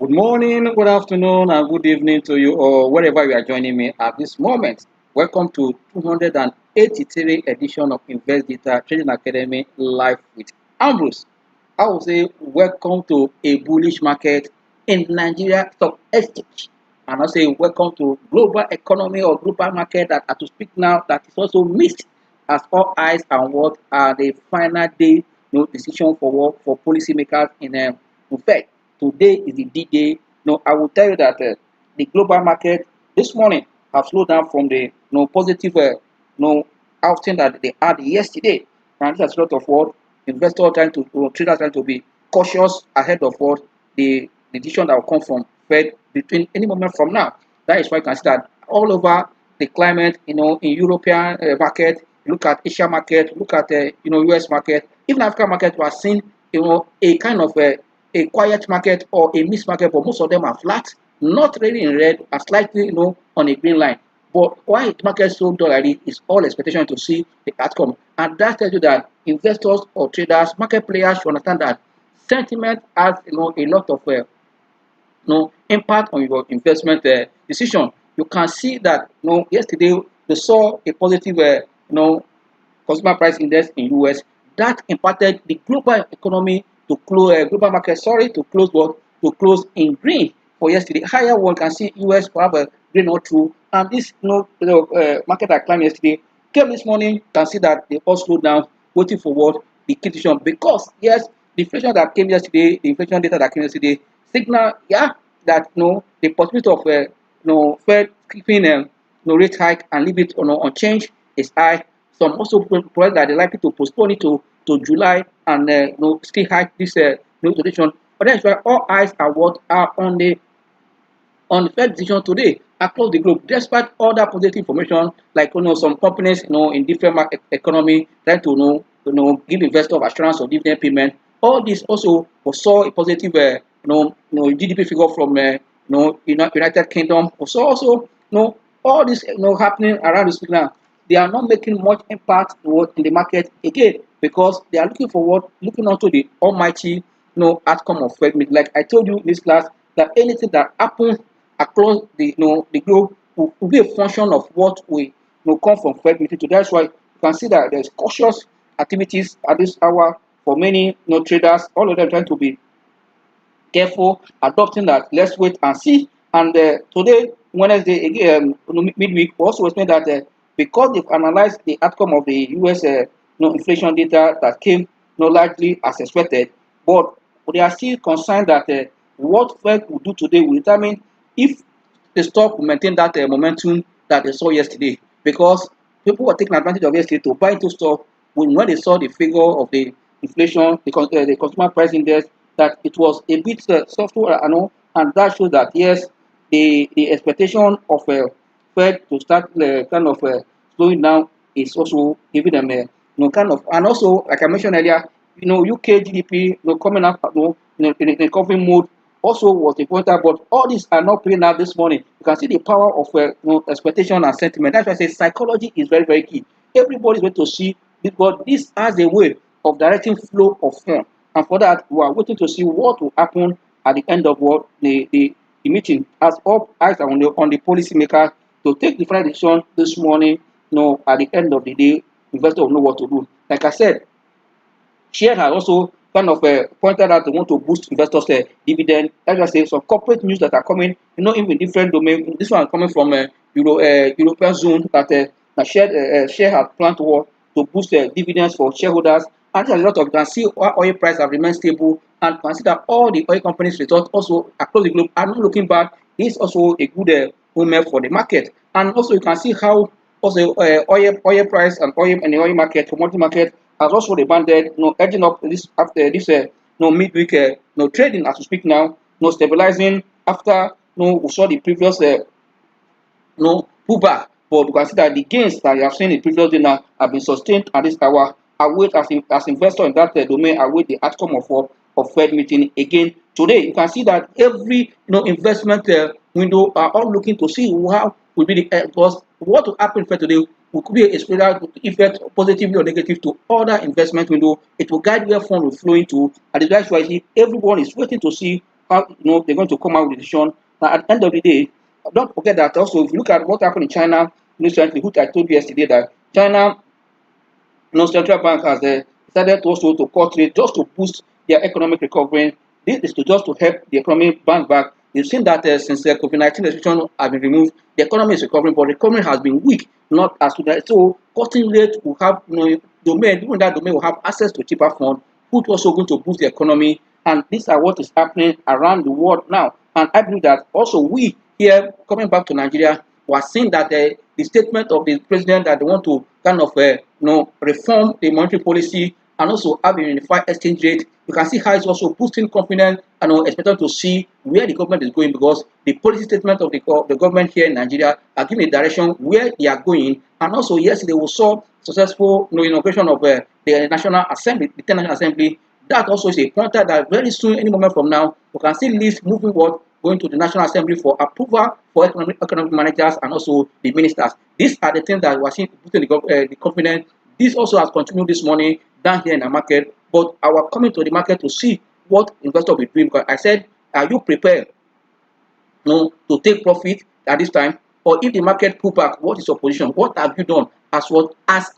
Good morning, good afternoon, and good evening to you, or wherever you are joining me at this moment. Welcome to 283 edition of Investdata Trading Academy live with Ambrose. I will say welcome to a bullish market in Nigeria stock exchange. And I say welcome to global economy or global market that as to speak now that is also mixed as all eyes and what are the final day decision for what for policymakers in fact. Today is the D-Day. No, I will tell you that the global market this morning have slowed down from the positive outing that they had yesterday. And there's a lot of what investors trying to traders trying to be cautious ahead of what the decision that will come from Fed between any moment from now. That is why you can see that all over the climate, in European market, look at Asia market, look at US market, even African market, we are seeing a kind of a quiet market or a mixed market, but most of them are flat, not really in red, are slightly on a green line. But why the market so dull like this is all expectation to see the outcome, and that tells you that investors or traders, market players should understand that sentiment has a lot of impact on your investment decision. You can see that yesterday they saw a positive consumer price index in US that impacted the global economy to close global market to close what to close in green for yesterday. Higher one can see US to have a green or two, and this market that climbed yesterday came this morning can see that they all slowed down waiting for what the key decision, because yes, the inflation that came yesterday, the inflation data that came yesterday signal that the possibility of Fed keeping rate hike and leave it unchanged is high. Some also project that they're likely to postpone it to July and still hike this position. But that's why all eyes are what are on the Fed decision today across the globe, despite all that positive information, like some companies in different market economy trying to give investors assurance of dividend payment. All this also was saw a positive GDP figure from United Kingdom. Also all this happening around this now. They are not making much impact in the market again because they are looking forward, looking onto the almighty outcome of Fed meeting. Like I told you in this class, that anything that happens across the globe will be a function of what we come from Fed meeting to. That's why you can see that there's cautious activities at this hour for many traders. All of them trying to be careful, adopting that let's wait and see. And today, Wednesday, again, midweek, we also explained that because they've analyzed the outcome of the US inflation data that came largely as expected, but they are still concerned that what Fed will do today will determine if the stock will maintain that momentum that they saw yesterday. Because people were taking advantage of yesterday to buy into stock when they saw the figure of the inflation, the consumer price index, that it was a bit softer, and that shows that yes, the expectation of Fed to start kind of slowing down is also giving them kind of, and also like I mentioned earlier, UK GDP coming up in a recovery mode also was a pointer, but all these are not playing out this morning. You can see the power of expectation and sentiment. That's why I say psychology is very, very key. Everybody's going to see this, but this has a way of directing flow of funds. And for that, we are waiting to see what will happen at the end of what the meeting. As all eyes are on the policymaker to take the final decision this morning. At the end of the day, investors will know what to do. Like I said, share has also kind of pointed out they want to boost investors' dividend. Like I say, some corporate news that are coming, even different domain. This one coming from European zone that share has planned to boost dividends for shareholders. And there's a lot of, you can see oil price have remained stable, and you can see that all the oil companies' results also across the globe are not looking bad. This is also a good movement for the market. And also you can see how also oil price and the oil market, commodity market has also rebounded, edging up this after this midweek trading as we speak now, stabilizing after we saw the previous pullback. But you can see that the gains that you have seen in the previous day now have been sustained at this hour. Await as investor in that domain, await the outcome of Fed meeting again today. You can see that every investment window are all looking to see how will be the because what will happen for today could be a spillover effect, positively or negative, to other investment window. It will guide where funds will flow into, and that's why everyone is waiting to see they're going to come out with a decision. Now, at the end of the day, don't forget that also, if you look at what happened in China recently, which I told you yesterday, that China, central bank has decided also to cut rate just to boost their economic recovery. This is to just to help the economy bounce back. You've seen that since the COVID-19 restriction has been removed, the economy is recovering, but the economy has been weak, not as to that. So cutting rate will have domain, even that domain will have access to cheaper funds, which also going to boost the economy. And these are what is happening around the world now. And I believe that also we here coming back to Nigeria, we are seeing that the statement of the president that they want to kind of reform the monetary policy and also have a unified exchange rate. You can see how it's also boosting confidence and expected to see where the government is going, because the policy statement of the government here in Nigeria are giving a direction where they are going. And also yesterday we saw successful inauguration of the National Assembly, the 10th National Assembly. That also is a pointer that very soon, any moment from now, we can see lists moving what going to the National Assembly for approval for economic managers and also the ministers. These are the things that we are seeing boosting the confidence. This also has continued this morning down here in the market, but I was coming to the market to see what investors will be doing, because I said, are you prepared to take profit at this time? Or if the market pull back, what is your position? What have you done as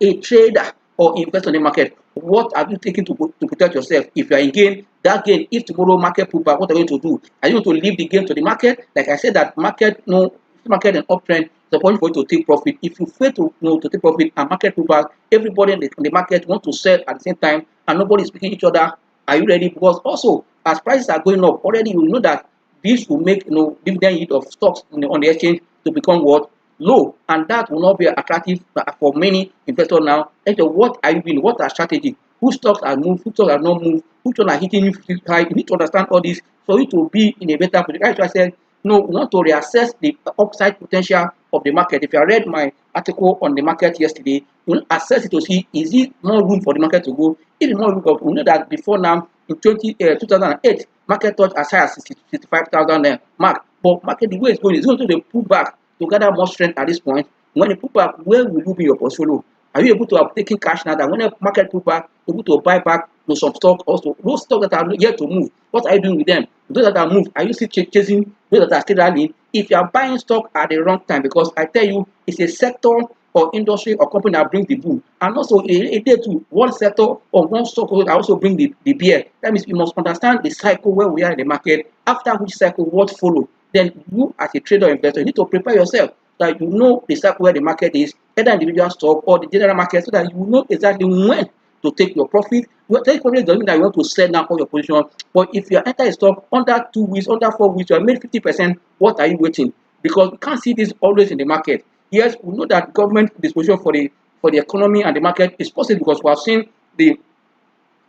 a trader or investor in the market? What have you taken to protect yourself? If you are in gain, that gain, if tomorrow market pull back, what are you going to do? Are you going to leave the gain to the market? Like I said, that market, market and uptrend, the point for you to take profit. If you fail to take profit and market pull back, everybody in the market want to sell at the same time and nobody is speaking each other. Are you ready? Because also, as prices are going up, already you know that this will make dividend yield of stocks on the exchange to become what? Low. And that will not be attractive for many investors now. And so what are you doing? What are strategy? Whose stocks are moved, whose stocks are not moved, which one are hitting you high? You need to understand all this for you to be in a better position. That's why I said, we want to reassess the upside potential of the market. If you read my article on the market yesterday, you will assess it to see, is it more room for the market to go? If it's more room, we know that before now, in 2008, market touched as high as 65,000 mark. But market, the way it's going, is going to pull back to gather more strength at this point. When it pull back, where will you be your portfolio? Are you able to have taken cash now that when the market pull back, able to buy back some stock also? Those stocks that are yet to move, what are you doing with them? Those that are moved, are you still chasing those that are still rallying? If you are buying stock at the wrong time, because I tell you, it's a sector or industry or company that brings the boom. And also a day to one sector or one stock that also bring the beer. That means you must understand the cycle where we are in the market, after which cycle what follow. Then you as a trader or investor, you need to prepare yourself so that you know the cycle where the market is, either individual stock or the general market, so that you know exactly when to take your profit. Your take profit doesn't mean that you want to sell down all your position. But if you enter a stock under 2 weeks, under 4 weeks, you have made 50%, what are you waiting? Because you can't see this always in the market. Yes, we know that government disposition for the economy and the market is possible, because we have seen the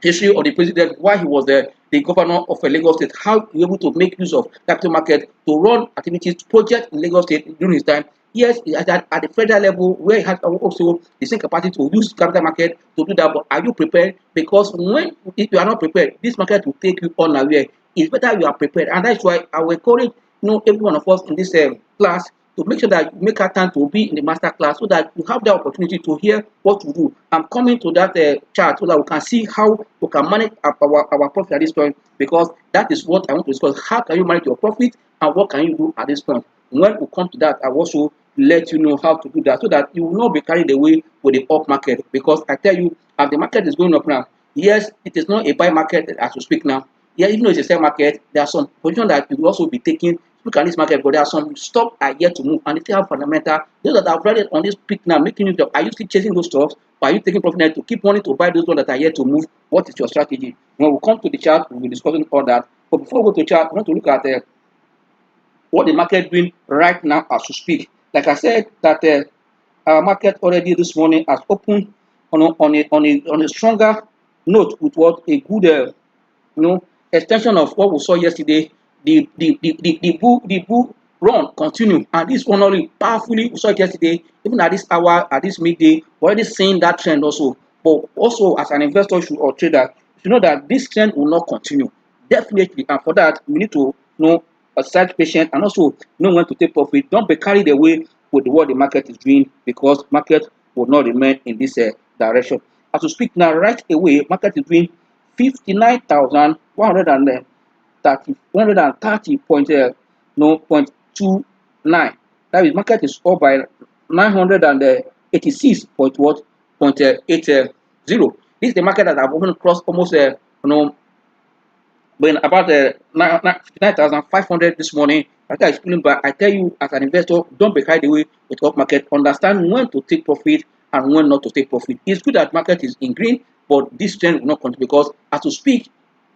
history of the president while he was the governor of a Lagos State, how he was able to make use of capital market to run activities, projects in Lagos State during his time. Yes, at the federal level, where he had also the same capacity to use capital market to do that. But are you prepared? Because if you are not prepared, this market will take you unaware. It's better you are prepared, and that's why I will encourage every one of us in this class to make sure that you make our time to be in the master class, so that you have the opportunity to hear what to do. I'm coming to that chart so that we can see how we can manage our profit at this point, because that is what I want to discuss. How can you manage your profit and what can you do at this point? When we come to that, I also let you know how to do that, so that you will not be carried away with the up market. Because I tell you, as the market is going up now, yes, it is not a buy market as we speak now. Yeah, even though it's a sell market, there are some positions that you will also be taking. Look at this market, but there are some stocks are yet to move, and they still have fundamental. Those that are already on this peak now, making you, are you still chasing those stocks, or are you taking profit net to keep wanting to buy those ones that are yet to move? What is your strategy? When we come to the chart, we'll be discussing all that. But before we go to the chart, we want to look at what the market doing right now as we speak. Like I said, that our market already this morning has opened on a stronger note, with what a good extension of what we saw yesterday. The bull run continue, and this one only powerfully we saw it yesterday. Even at this hour, at this midday, we're already seeing that trend also. But also, as an investor or trader, you should know that this trend will not continue definitely, and for that we need to exercise patience and also know when to take profit. Don't be carried away with what the market is doing, because market will not remain in this direction. As we speak now, right away, market is doing 59,100 130.29. That is, market is up by 986 point what point 80. This is the market that have even crossed almost when about 9,500 this morning. After I explain, but I tell you, as an investor, don't be carried away with up market. Understand when to take profit and when not to take profit. It's good that market is in green, but this trend will not continue because, as to speak,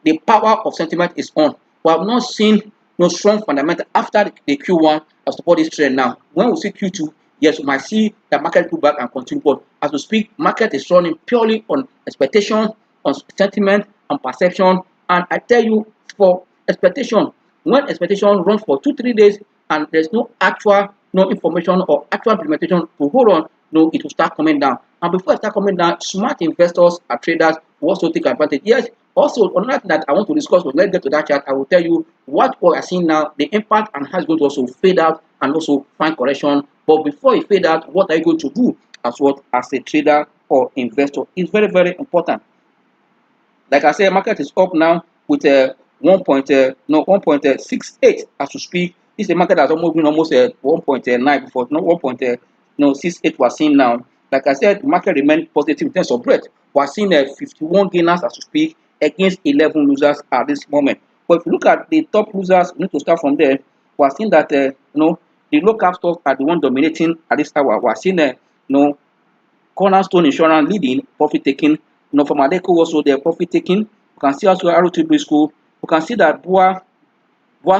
the power of sentiment is on. We have not seen no strong fundamental after the Q1 of support this trend now. When we see Q2, yes, we might see the market pull back and continue. But as we speak, market is running purely on expectation, on sentiment, on perception. And I tell you, for expectation, when expectation runs for 2 3 days and there's no actual no information or actual implementation to hold on, no, it will start coming down. And before it start coming down, smart investors and traders will also take advantage. Yes, also another thing that I want to discuss, but let's get to that chart. I will tell you what we are seeing now, the impact and how it's going to also fade out and also find correction. But before it fade out, what are you going to do as a trader or investor? It's very, very important. Like I said, market is up now with 1.68 as we speak. This is a market that's almost been almost 1.9 before, no 1.68 we're seeing now. Like I said, the market remains positive in terms of breadth. We're seeing 51 gainers as we speak against 11 losers at this moment. But if you look at the top losers, we need to start from there. We're seeing that the local stocks are the one dominating at this hour. We're seeing Cornerstone Insurance leading, profit taking. From Adeco also their profit taking. You can see also ROTB School. You can see that Boa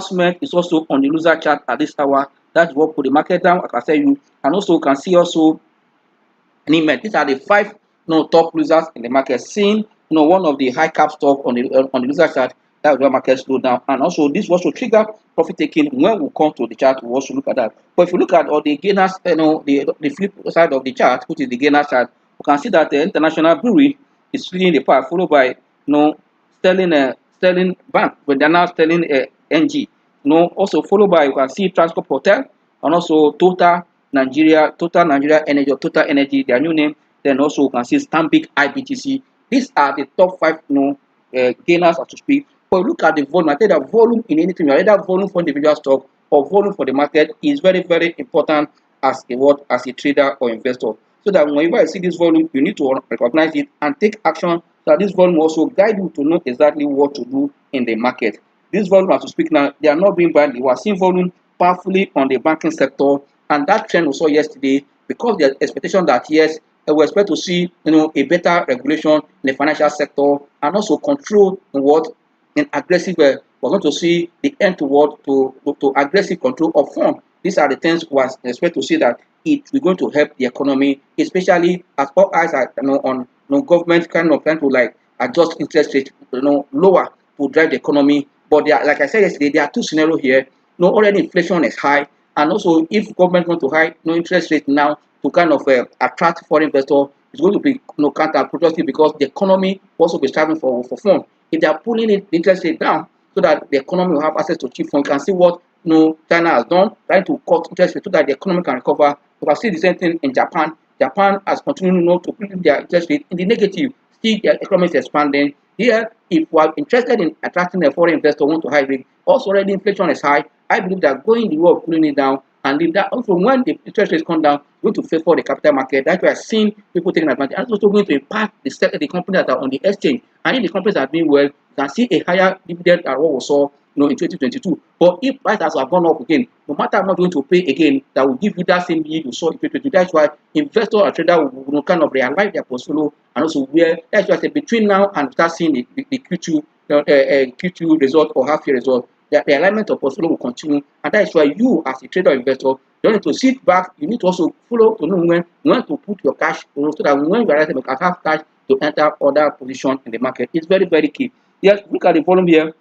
Cement is also on the loser chart at this hour. That's what put the market down, like I tell you. And also you can see also Nimet. These are the five top losers in the market. Seeing one of the high cap stock on the loser chart, that is where market slow down. And also this was to trigger profit taking. When we come to the chart, we also look at that. But if you look at all the gainers, the flip side of the chart, which is the gainer chart, you can see that the International Brewery is leading the path, followed by Sterling Bank, but they're now Sterling NG. Also followed by, you can see Transport Hotel and also Total Nigeria Energy or Total Energy, their new name. Then also you can see Stanbic IBTC. These are the top five gainers, so to speak. But look at the volume. I tell you that volume in anything, either volume for individual stock or volume for the market, is very, very important as a trader or investor. So that whenever you see this volume, you need to recognize it and take action. So that this volume also guide you to know exactly what to do in the market. This volume, as we speak now, they are not being banned. We are seeing volume powerfully on the banking sector, and that trend we saw yesterday because the expectation that yes, we expect to see a better regulation in the financial sector and also control in aggressive. We're going to see the end to aggressive control of funds. These are the things we expect to see that we're going to help the economy, especially as all eyes are on government kind of trying to like adjust interest rate lower to drive the economy. But like I said yesterday, there are two scenarios here. Already inflation is high, and also if government want to high interest rate now to kind of attract foreign investors, it's going to be counterproductive because the economy will also be striving for funds. If they are pulling the interest rate down so that the economy will have access to cheap funds, you can see what China has done, trying to cut interest rate so that the economy can recover. You can see the same thing in Japan. Japan has continued to put their interest rate in the negative. Still, their economy is expanding. Here, if we are interested in attracting a foreign investor, want to high rate, also already inflation is high. I believe that going the way of pulling it down and leave that also when the interest rates come down, going to favor the capital market. That's why I've seen people taking advantage. And it's also going to impact the companies that are on the exchange. And if the companies are doing well, you can see a higher dividend than what we saw in 2022. But if prices have gone up again, no matter how much going to pay again, that will give you that same yield you saw in 2022. That's why investors and traders will kind of realign their portfolio and also that's why I say between now and start seeing the Q2 Q2 result or half year result, the alignment of portfolio will continue. And that is why you as a trader or investor don't need to sit back. You need to also follow to know when to put your cash so that when you are ready, you can have cash to enter other position in the market. It's very, very key. Yes, look at the volume here.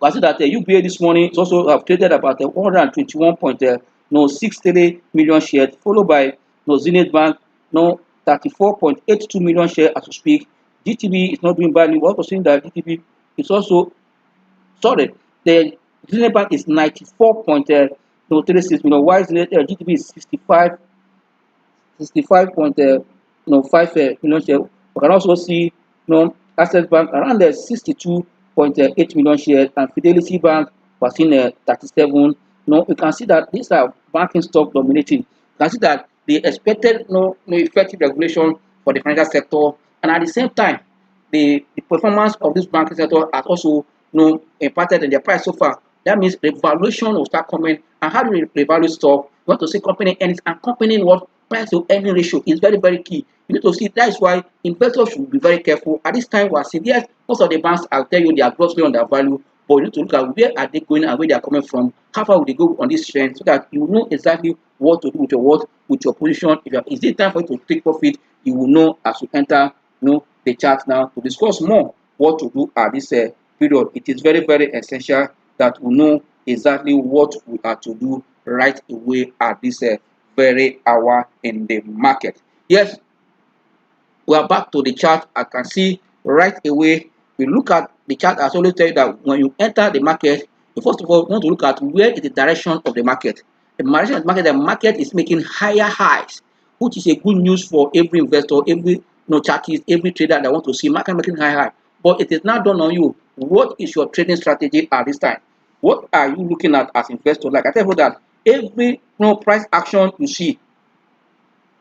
I see that UBA this morning is also have traded about 121.63 million shares, followed by Zenith Bank, 34.82 million shares as we speak. GTB is not doing badly. We're also seeing that GTB is also sorry. The Zenith Bank is 94.36 million. Why GTB is 65.5 million shares. We can also see Access Bank around 62 0.8 million shares, and Fidelity Bank was in 37. No, you can see that these are banking stock dominating. You can see that they expected no effective regulation for the financial sector, and at the same time, the performance of this banking sector has also impacted in their price so far. That means the valuation will start coming. And how do we revalue stock? You want to see company earnings, and company what price to earning ratio is very, very key. You need to see that is why investors should be very careful. At this time, we are seeing yes, most of the banks I'll tell you they are grossly undervalued, but you need to look at where are they going and where they are coming from. How far will they go on this trend so that you know exactly what to do with your position. If you is it time for you to take profit, you will know as you enter the chart now to discuss more what to do at this period. It is very, very essential that we know exactly what we are to do right away at this very hour in the market. Yes, we are back to the chart. I can see right away. We look at the chart. I always tell you that when you enter the market, you first of all want to look at where is the direction of the market. The market is making higher highs, which is a good news for every investor, every chartist, every trader that want to see market making high. But it is now done on you. What is your trading strategy at this time? What are you looking at as investor? Like I tell you that every price action you see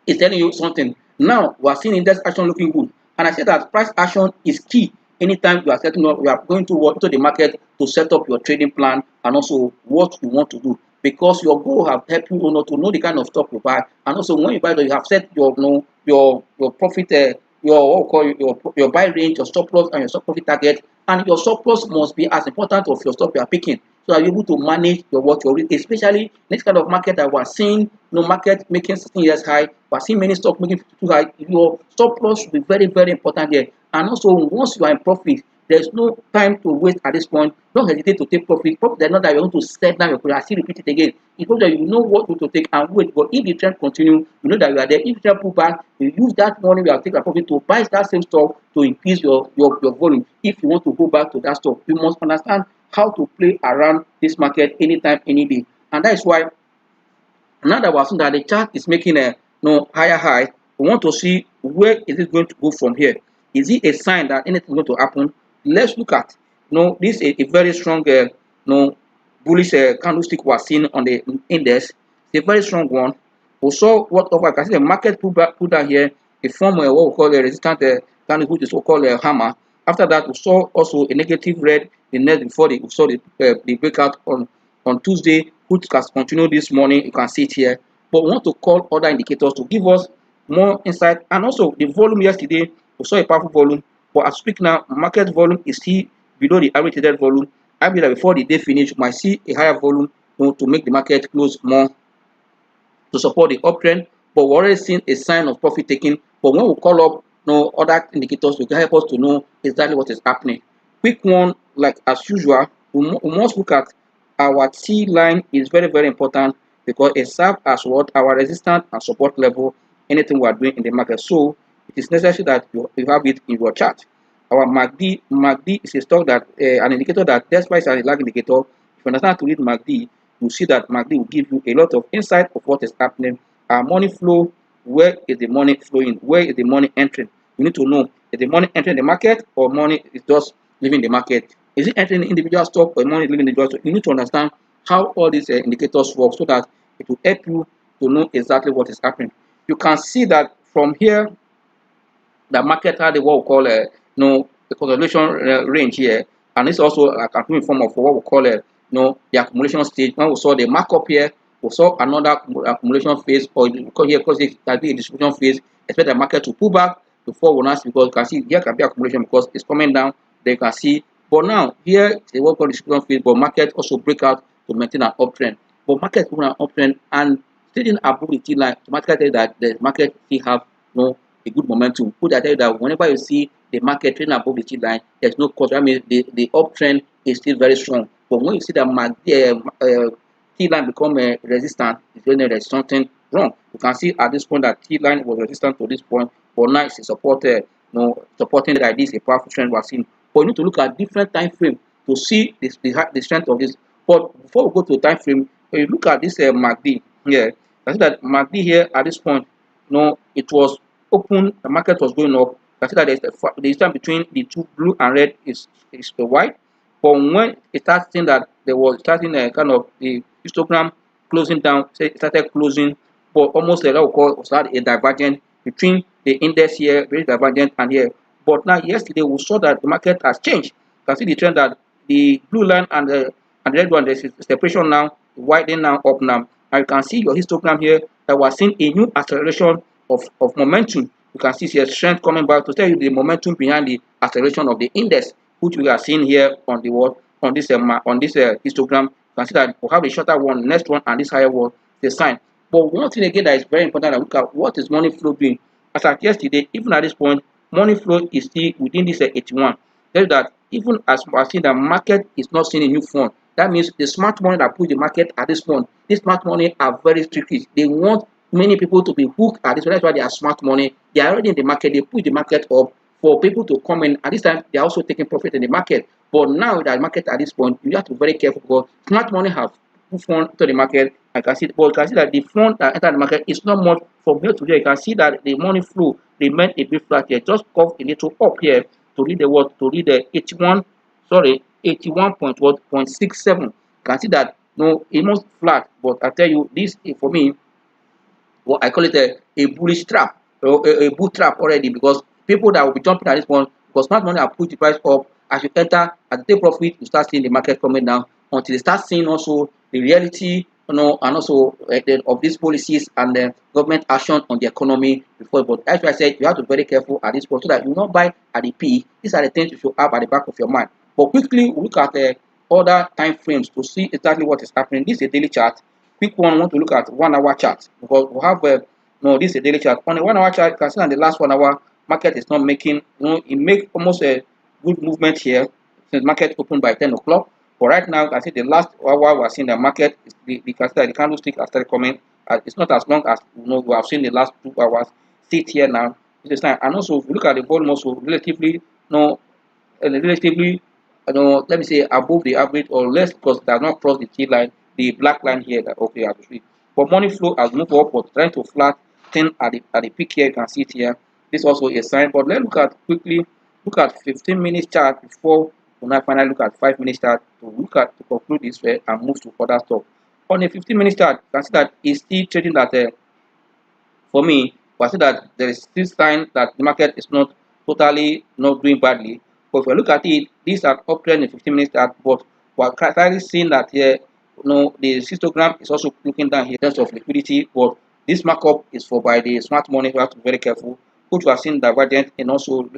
is telling you something. Now we are seeing index action looking good, and I said that price action is key. Anytime you are setting up, you are going to the market to set up your trading plan and also what you want to do, because your goal have helped you to know the kind of stock you buy, and also when you buy, you have set your your profit, your what we call your buy range, your stop loss, and your stop profit target, and your stop loss must be as important of your stock you are picking. So are you able to manage your risk, especially next kind of market that we are seeing, market making 16 years high, we are seeing many stocks making 52 high. Your stop loss should be very, very important here. And also, once you are in profit, there's no time to waste at this point. Don't hesitate to take profit. Profit is not that you want to set down your profit. I still repeat it again. It's not that you know what to take and wait. But if the trend continue, you know that you are there. If the trend pull back, you use that money you have taken a profit to buy that same stock to increase your volume. If you want to go back to that stock, you must understand how to play around this market anytime, any day. And that is why now that we're seeing that the chart is making a higher high, we want to see where is it going to go from here. Is it a sign that anything is going to happen? Let's look at this is a very strong bullish candlestick we're seeing on the index. It's a very strong one. We saw what over. I can see the market pull down here. It formed what we call a resistant candle, which is what we call a hammer. After that, we saw also a negative red the next before we saw the breakout on Tuesday, which has continued this morning. You can see it here. But we want to call other indicators to give us more insight. And also the volume yesterday, we saw a powerful volume. But as speak now, market volume is still below the average traded volume. I believe that before the day finish, we might see a higher volume to make the market close more to support the uptrend. But we're already seeing a sign of profit taking. But when we call up other indicators to help us to know exactly what is happening. Quick one, like as usual, we must look at our T line. Is very, very important because it serves as what our resistance and support level, anything we are doing in the market. So it is necessary that you have it in your chart. Our MACD is a stock that an indicator that despite a lag indicator, if you understand how to read MACD, you see that MACD will give you a lot of insight of what is happening. Our money flow, where is the money flowing? Where is the money entering? You need to know, is the money entering the market or money is just leaving the market? Is it entering individual stock or money leaving the individual stock? You need to understand how all these indicators work so that it will help you to know exactly what is happening. You can see that from here, the market had what we call the consolidation range here, and it's also a continuing form of what we call the accumulation stage. When we saw the markup here, we saw another accumulation phase, or because it can be a distribution phase. Expect the market to pull back before we now see, because you can see here can be accumulation because it's coming down. Then you can see, but now here is what we call distribution phase, but market also break out to maintain an uptrend. But market is an uptrend and trading above the T line, automatically tell you that the market still have a good momentum. Put that tell you that whenever you see the market trading above the T line, there's no cause. I mean, the uptrend is still very strong. But when you see that T line become resistant, it's when there's something wrong. You can see at this point that T line was resistant to this point, but now it's supported, supporting that this is a powerful trend we're seeing. But you need to look at different time frame to see the strength of this. But before we go to time frame, when you look at this MACD here, I see that MACD here at this point, it was open, the market was going up, can see that the distance between the two blue and red is the white. But when it starts seeing that there was starting a kind of the histogram closing down, say it started closing, but almost like what we call start a divergence between the index here, very divergent, and here. But now yesterday we saw that the market has changed. You can see the trend that the blue line and the red one, there's a separation now, widening now up now. And you can see your histogram here that we're seeing a new acceleration of momentum. You can see here strength coming back to tell you the momentum behind the acceleration of the index, which we are seeing here on the what on this histogram. You can see that we have the shorter one, next one, and this higher one, the sign. But one thing again that is very important, to look at what is money flow doing. As at yesterday, even at this point, money flow is still within this 81. Tell you that even as we are seeing the market is not seeing a new fund, that means the smart money that push the market at this point, this smart money are very tricky. They want many people to be hooked at this. That's why they are smart money. They are already in the market. They push the market up for people to come in. At this time, they are also taking profit in the market. But now that the market at this point, you have to be very careful because smart money have put fund to the market. I can see, but you can see that the fund that enter the market is not much from here to here. You can see that the money flow remain a bit flat here. Just curve a little up here to read the what to read the 81. Sorry, 81.67. You can see that no, almost flat. But I tell you, this for me, what I call it a bullish trap or a bull trap already, because people that will be jumping at this point because smart money have put the price up. As you enter, as you take profit, you start seeing the market coming down until they start seeing also the reality, and also of these policies and the government action on the economy before. But as I said, you have to be very careful at this point so that you not buy at the peak. These are the things you should have at the back of your mind. But quickly, we look at other time frames to see exactly what is happening. This is a daily chart. Quick one, want to look at 1 hour chart because we have no, this is a daily chart. On a 1 hour chart, you can see on the last 1 hour, market is not making, it make almost a good movement here since market opened by 10 o'clock. But right now, I see the last hour we're seeing the market, the candlestick has started coming. It's not as long as we have seen the last 2 hours. Sit here now. This is time. And also, if you look at the volume, also relatively, let me say above the average or less because it does not cross the T line, the black line here that okay, I have to see. But money flow has moved up, but trying to flatten at the peak here. You can see it here. This is also a sign. But let's look at 15 minutes chart before we now finally look at 5 minutes chart to conclude this way and move to further stuff. On a 15 minutes chart, you can see that it's still trading that for me, we see that there is still sign that the market is not totally not doing badly. But if you look at it, these are uptrend in 15 minutes chart, but we are clearly seeing that here, the histogram is also looking down here in terms of liquidity, but this markup is for by the smart money. We have to be very careful, which we are seeing divergent and also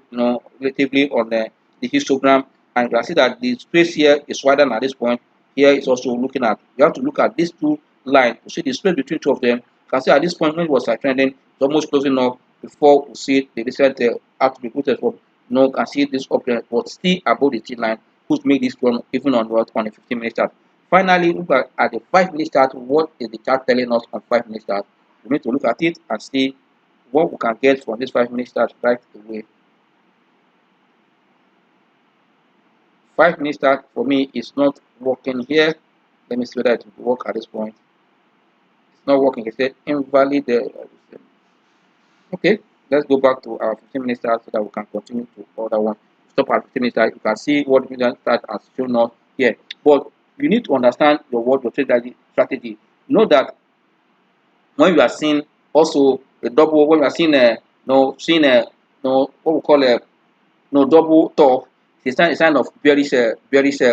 relatively on the histogram, and you can see that the space here is wider at this point. Here is also looking at, you have to look at these two lines to see the space between two of them. You can see at this point when it was trending, it's almost closing up before we see the recent have to be put for can see this up there, but still above the T line, which make this one even on what on a 15 minute chart. Finally, look at the 5 minute chart. What is the chart telling us on 5 minute chart? We need to look at it and see what we can get from this 5 minute chart right away. 5 minute chart for me is not working here. Let me see whether it will work at this point. It's not working. It said invalid. Okay, let's go back to our 15 minute chart so that we can continue to other one. Stop at 15 minute chart. You can see what the chart has shown us here. But you need to understand your trade strategy. Know that when you are seeing also a double, when you are seeing what we call a double top, it's a sign of bearish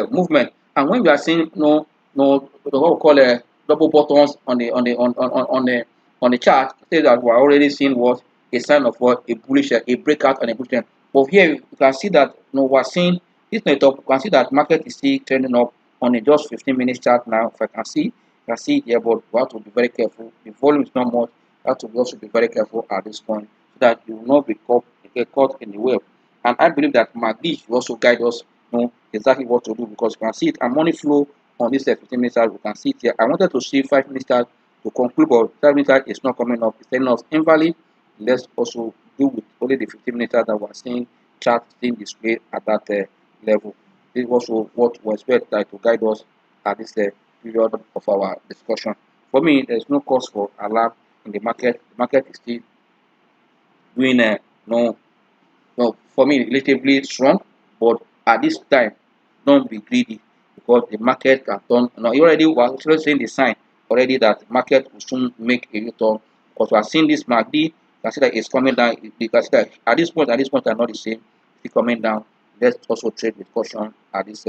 movement. And when we are seeing what we call a double bottoms on the chart, say that we are already seeing what a sign of what a bullish a breakout on a bullish trend. But here you can see that we are seeing this net up. You can see that market is still trending up on a just 15 minute chart now. If I can see, you can see it here, but we have to be very careful. The volume is not much. You have to also be very careful at this point so that you will not get caught in the web. And I believe that MACD will also guide us exactly what to do, because you can see it and money flow on this 15 minute chart. We can see it here. I wanted to see 5 minute chart to conclude, but 5 minute chart is not coming up. It's telling us invalid. Let's also do with only the 15 minute chart that we're seeing chart being displayed at that level. This is also what we expect that to guide us at this period of our discussion. For me, there's no cause for alarm in the market. The market is still doing well, for me, relatively strong. But at this time, don't be greedy because the market has done. No, you already was actually seeing the sign already that the market will soon make a return. Because we are seeing this MACD, you can see that it's coming down. You can see that at this point, are not the same. It's coming down. Let's also trade with caution at this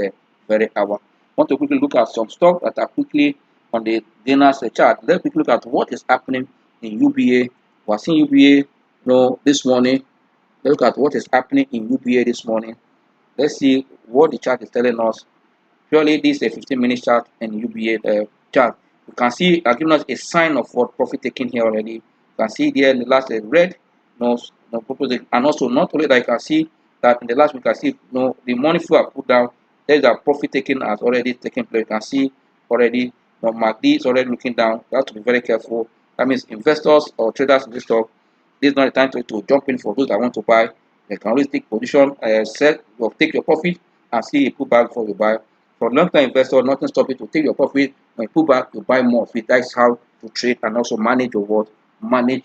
very hour. Want to quickly look at some stocks that are quickly on the Dana's chart. Let's quickly look at what is happening in UBA. We are seeing UBA, this morning. Let's look at what is happening in UBA this morning. Let's see what the chart is telling us. Surely this is a 15-minute chart and UBA chart. You can see giving us a sign of what profit taking here already. You can see there in the last red, purpose, and also not only that you can see that in the last week you can see the money flow are put down. There is a profit taking has already taken place. You can see already MACD is already looking down. You have to be very careful. That means investors or traders in this stock, this is not the time to jump in for those that want to buy. They can always take position, sell or take your profit and see a pullback before you buy. For long-term investor, nothing stops you to take your profit. When you pull back, you buy more of it. That's how to trade and also manage your what, manage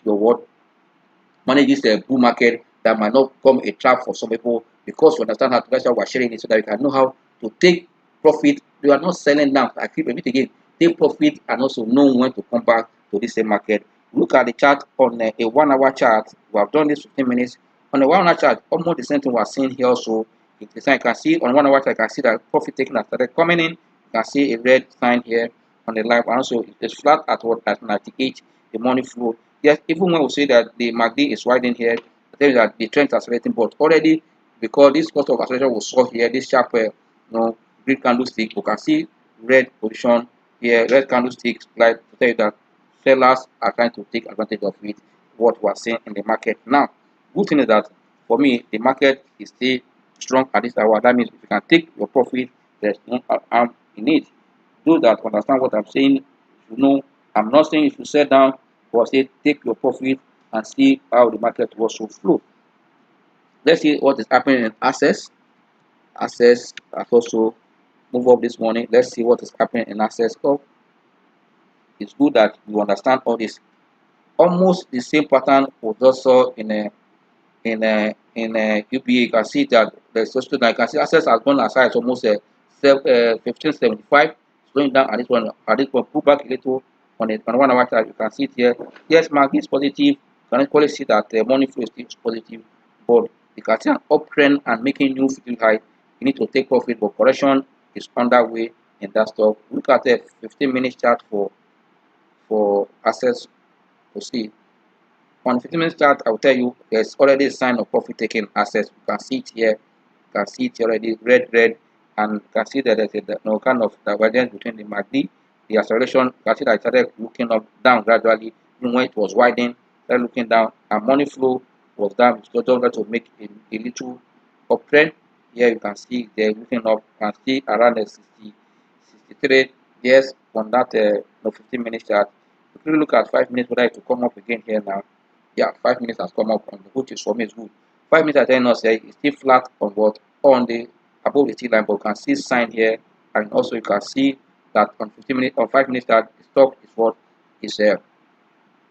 this bull market that might not become a trap for some people because you understand how to. That's why we're sharing it so that you can know how to take profit. You are not selling now. I keep repeat again. Take profit and also know when to come back to this same market. Look at the chart on a 1 hour chart. We have done this 15 minutes. On the 1 hour chart, almost the same thing we are seeing here also. It is, you can see on 1 hour chart, you can see that profit taking has started coming in. You can see a red sign here on the line, and also it's flat at what, at 98. The money flow. Yes, even when we say that the MACD is widening here, I tell you that the trend is accelerating, but already because this cost of acceleration we saw here, this sharp green candlestick, you can see red position here, red candlestick, like to tell you that sellers are trying to take advantage of it, what we are seeing in the market now. Good thing is that for me, the market is still strong at this hour. That means if you can take your profit, there's no harm in it. Those that understand what I'm saying, you know, I'm not saying you should sell down, but say take your profit and see how the market will also flow. Let's see what is happening in Access. Access has also moved up this morning. Let's see what is happening in Access. Oh, it's good that you understand all this. Almost the same pattern was also in UPA. You can see that there's also, you can see Access has gone as high as almost 1575, slowing down at this one pull back a little on it on 1 hour chart. You can see it here. Yes, market is positive. You can equally see that the money flow is still positive, but you can see an uptrend and making new 50 high. You need to take profit, but correction is underway in that stock. Look at the 15-minute chart for Access to see. On 15-minute chart, I will tell you there's already a sign of profit taking Access. You can see it here. You can see it already red, and you can see that there's a kind of divergence between the MACD, the acceleration. You can see that it started looking up down gradually, even when it was widening, started looking down, and money flow was down. It's just to make a little uptrend. Here you can see they're looking up and see around the 63. Yes, on that 15-minute chart. If you look at 5 minutes, whether it will come up again here now. Yeah, 5 minutes has come up on the, which is for me is good. 5 minutes are telling us here it's still flat on what, on the above the T line, but you can see sign here, and also you can see that on 15 minutes on 5 minutes that the stock is what is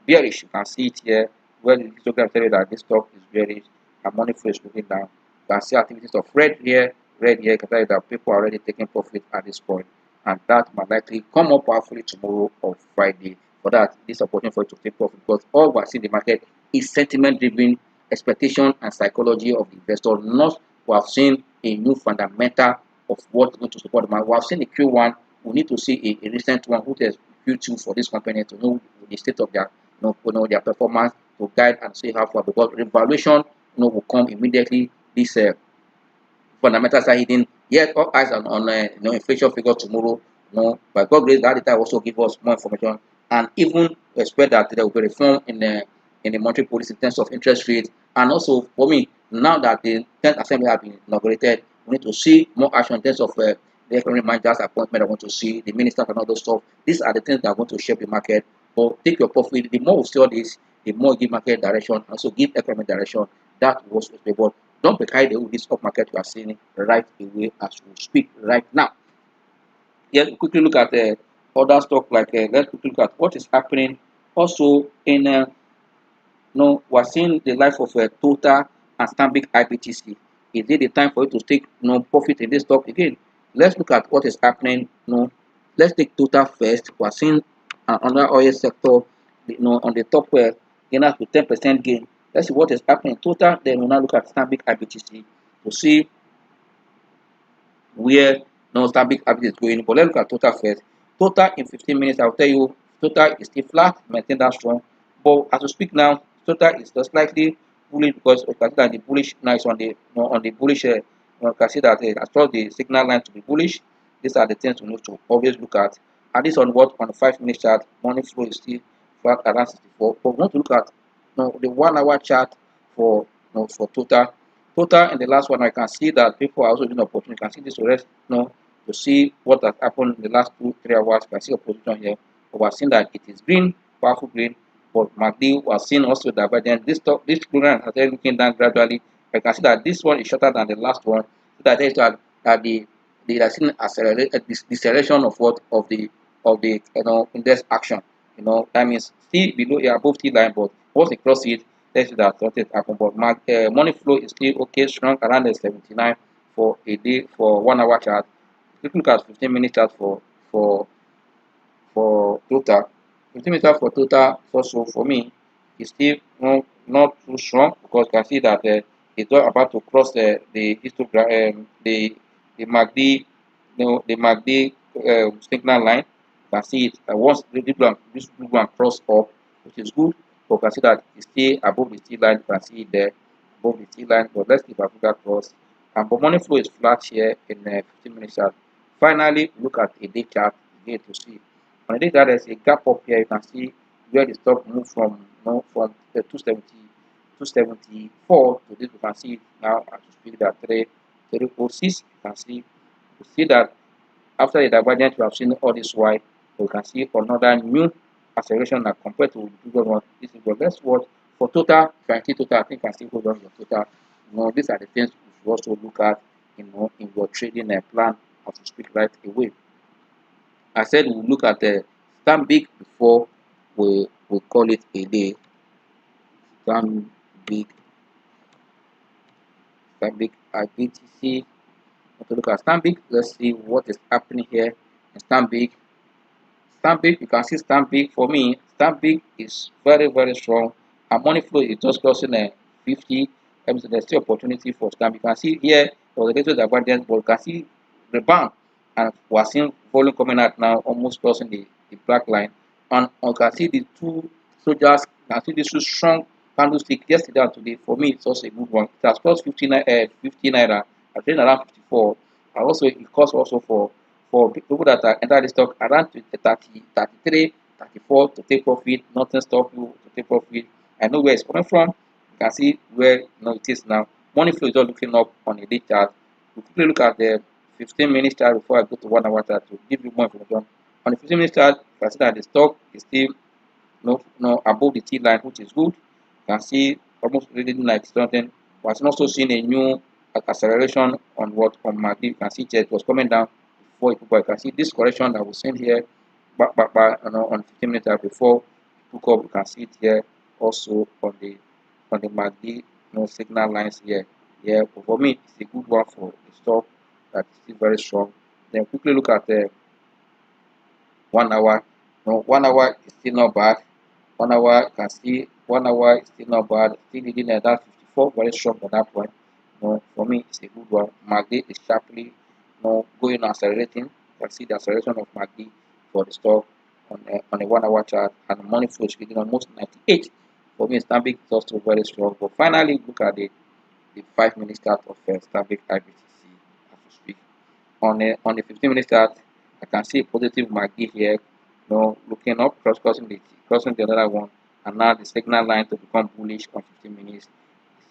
bearish. You can see it here where the histogram tell you that this stock is bearish and money flow is looking down. You can see activities of red here. You can tell you that people are already taking profit at this point, and that might likely come up powerfully tomorrow or Friday. For that, this opportunity for you to take profit, because all we are seeing in the market is sentiment driven expectation and psychology of the investor, not we have seen a new fundamental of what's going to support the market. We have seen the Q1, we need to see a recent one, who is Q2 for this company to know the state of their their performance, to guide and see how far, because revaluation will come immediately. This fundamentals are hidden. Yet all eyes on inflation figure tomorrow. By God grace, that data also give us more information, and even expect that there will be reform in the monetary policy in terms of interest rates. And also for me, now that the 10th assembly have been inaugurated, we need to see more action in terms of the economic managers appointment. I want to see the ministers and all those stuff. These are the things that are going to shape the market. But take your profit. The more we see all this, the more you give market direction, and also give economic direction. That was but don't be carried away with this stock market you are seeing right away as we speak right now. Let's quickly look at other stock, like let's quickly look at what is happening also in we're seeing the life of Total. and Stanbic IBTC. Is it the time for you to take profit in this stock again? Let's look at what is happening. Let's take Total first. We are seeing another oil sector, on the top where gain up to 10% gain. Let's see what is happening in Total. Then we'll now look at Stanbic IBTC to see where Stanbic IBTC is going. But let's look at Total first. Total in 15 minutes, I'll tell you, Total is still flat, maintain that strong. But as we speak now, Total is just slightly bullish because we can see that the bullish now is on the bullish. We can see that as far as the signal line to be bullish, these are the things we need to always look at. And this on what on the 5-minute chart, money flow is still flat around 64. But we want to look at the 1 hour chart for for Total. Total in the last one, I can see that people are also doing opportunity. You can see this rest, to see what has happened in the last 2-3 hours. You can see a position here. But we are seeing that it is green, powerful green. But MACD was seen also divergence. This program has started looking down gradually. I can see that this one is shorter than the last one. So that is that the seen accelerated deceleration of what of the index action. That means still below above T line, but once it cross it, let's see that something happen. But money flow is still okay, strong around the 79 for a day for 1 hour chart. If you look at 15-minute chart for Total. 15 meters for Total also for me is still not too strong because you can see that it's not about to cross the histogram the MACD the MACD signal line. You can see it once this blue one cross up, which is good. But you can see that it's still above the T line. You can see it there above the T line. But let's keep Africa cross. And but money flow is flat here in 15-minute chart. Finally, look at a day chart again to see. On a day chart, there's a gap up here. You can see where the stock moved from from 274 to this. You can see it now as we speak that 306. You can see that after the divergence, we have seen all this white. You can see another new acceleration that compared to the previous one. This is the best word for Total. If I see Total, I think I can still hold on your Total. These are the things you should also look at, in your trading plan as to speak right away. I said we'll look at the Stanbic before we call it a day. Stanbic IBTC. To look at Stanbic, let's see what is happening here in Stanbic. You can see Stanbic. For me, Stanbic is very, very strong. And money flow is just crossing a 50. So there's still opportunity for Stanbic. You can see here for the little divergence, but you can see rebound. And we're seeing volume coming out now, almost crossing the black line. And you can see the two soldiers. You can see these two strong candlestick yesterday and today. For me, it's also a good one. It has crossed 50 naira. I think around 54. And also, it costs also for people that are enter the stock around 30, 33, 34 to take profit. Nothing stop you to take profit. I know where it's coming from. You can see where it is now. Money flow is just looking up on a day chart. We quickly look at the 15-minute chart before I go to 1 hour chart to give you more information. On the 15-minute chart, you can see that the stock is still above the T line, which is good. You can see almost reading like something. Was also seeing a new acceleration on MACD. You can see it was coming down before it took up. You can see this correction that was seen here back on 15 minutes before it took up. You can see it here also on the MACD signal lines here. Yeah, but for me it's a good one for the stock that is still very strong. Then quickly look at the 1 hour. 1 hour is still not bad. 1 hour you can see 1 hour is still not bad. Still leading at that 54, very strong at that point. For me it's a good one. MACD is sharply going accelerating. You can see the acceleration of MACD for the stock on a 1 hour chart, and the money flow is getting almost 98. For me, Stanbic is also very strong. But finally, look at the 5-minute chart of Stanbic IBTC as we speak. On the 15-minute chart, I can see a positive MACD here, looking up, crossing the other one, and now the signal line to become bullish on 15 minutes.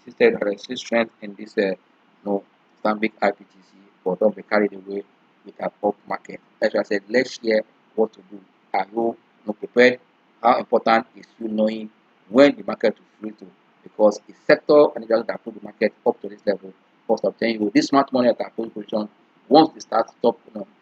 Instead, there is strength in this Stanbic IBTC, but don't be carried away with an up market. As I said, let's share what to do. Are you prepared? How important is you knowing when the market will free to? Because the sector and the that put the market up to this level. First, I'm telling you, this smart money that put position, once they start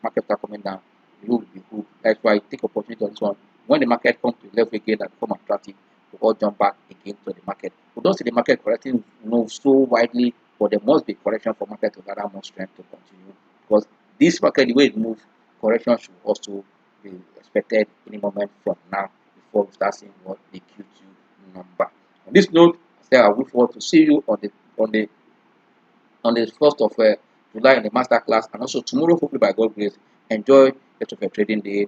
market start coming down, you will be good. That's why take opportunity on this one. When the market comes to the level again that become attractive, we all jump back again to the market. We don't see the market correcting so widely, but there must be correction for market to gather more strength to continue. Because this market, the way it moves, correction should also be expected any moment from now before we start seeing what the Q2 number. On this note, I look forward to see you on the 1st of July in the master class, and also tomorrow, hopefully by God's grace. Enjoy the rest of your trading day.